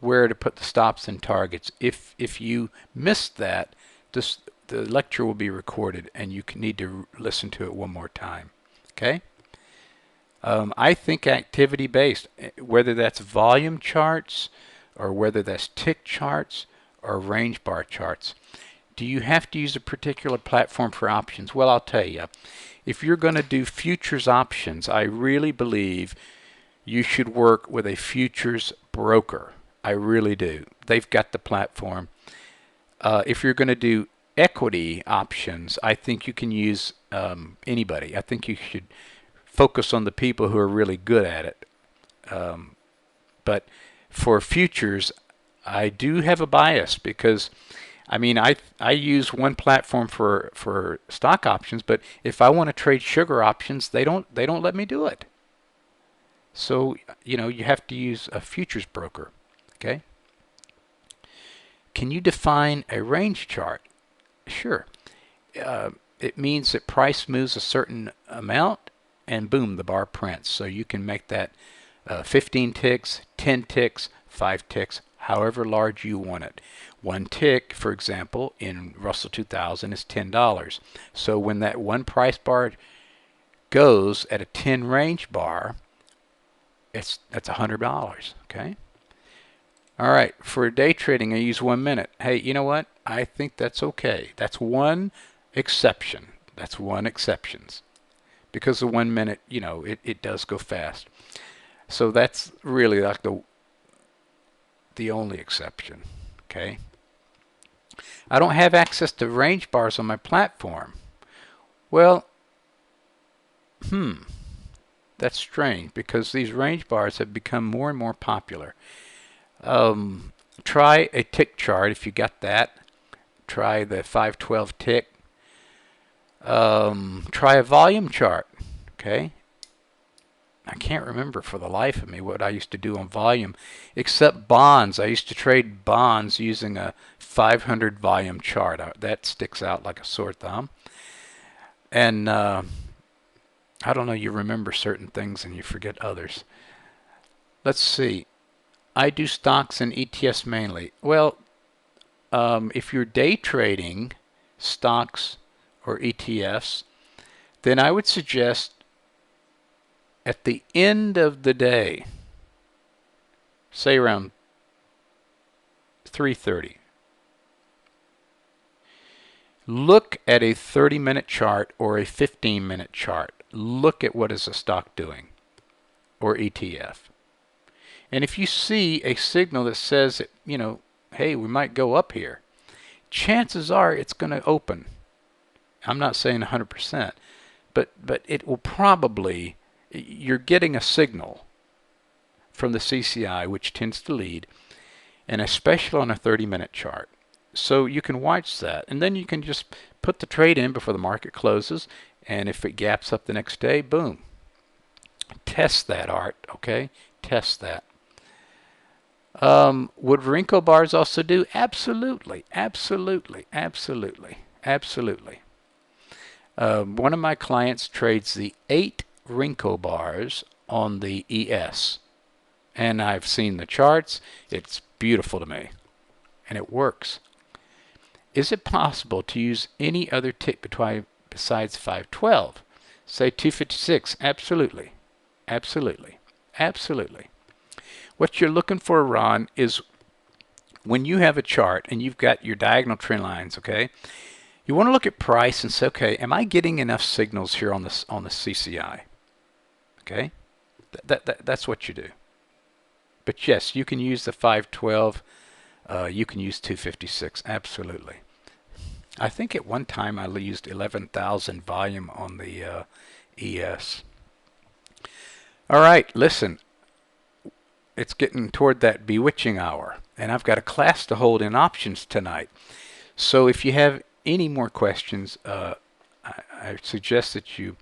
where to put the stops and targets. If you missed that, the lecture will be recorded, and you need to listen to it one more time. Okay? I think activity-based, whether that's volume charts or whether that's tick charts or range bar charts. Do you have to use a particular platform for options? Well, I'll tell you. If you're going to do futures options, I really believe you should work with a futures broker. I really do. They've got the platform. If you're going to do equity options, I think you can use anybody. I think you should focus on the people who are really good at it. But for futures, I do have a bias because I mean, I use one platform for stock options, but if I want to trade sugar options, they don't let me do it. So, you know, you have to use a futures broker. Okay? Can you define a range chart? Sure. It means that price moves a certain amount and boom, the bar prints. So you can make that 15 ticks, 10 ticks, 5 ticks, however large you want it. One tick, for example, in Russell 2000 is $10. So when that one price bar goes at a 10 range bar, that's $100. Okay. All right. For day trading, I use 1 minute. Hey, you know what? I think that's okay. That's one exception. That's one exception. Because the 1 minute, you know, it does go fast. So that's really like the only exception. Okay. I don't have access to range bars on my platform. Well, that's strange because these range bars have become more and more popular. Try a tick chart if you got that. Try the 512 tick. Try a volume chart. Okay. I can't remember for the life of me what I used to do on volume, except bonds. I used to trade bonds using a 500 volume chart. That sticks out like a sore thumb. And I don't know, you remember certain things and you forget others. Let's see. I do stocks and ETFs mainly. Well, if you're day trading stocks or ETFs, then I would suggest at the end of the day, say around 3:30, look at a 30-minute chart or a 15-minute chart. Look at what is a stock doing or ETF. And if you see a signal that says, that, you know, hey, we might go up here, chances are it's going to open. I'm not saying 100%, but it will probably. You're getting a signal from the CCI, which tends to lead, and especially on a 30-minute chart. So you can watch that, and then you can just put the trade in before the market closes, and if it gaps up the next day, boom. Test that, Art, okay? Test that. Would wrinkle bars also do? Absolutely, absolutely, absolutely, absolutely. One of my clients trades the 8 wrinkle bars on the ES, and I've seen the charts. It's beautiful to me, and it works. Is it possible to use any other tick besides 512? Say 256. Absolutely, absolutely, absolutely. What you're looking for, Ron, is when you have a chart and you've got your diagonal trend lines, okay, you want to look at price and say, okay, am I getting enough signals here on the CCI? Okay, that's what you do. But yes, you can use the 512. You can use 256. Absolutely. I think at one time I used 11,000 volume on the ES. All right, listen. it's getting toward that bewitching hour, and I've got a class to hold in options tonight. So if you have any more questions, I suggest that you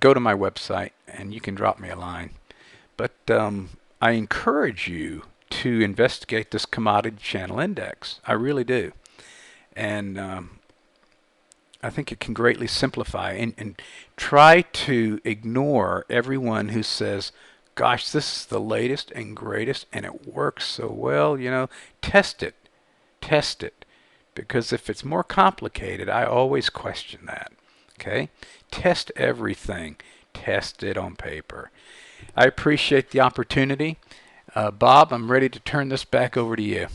go to my website and you can drop me a line. But I encourage you to investigate this commodity channel index. I really do. And I think it can greatly simplify and try to ignore everyone who says, gosh, this is the latest and greatest and it works so well. You know, test it. Test it. Because if it's more complicated, I always question that. Okay? Test everything. Test it on paper. I appreciate the opportunity. Bob, I'm ready to turn this back over to you.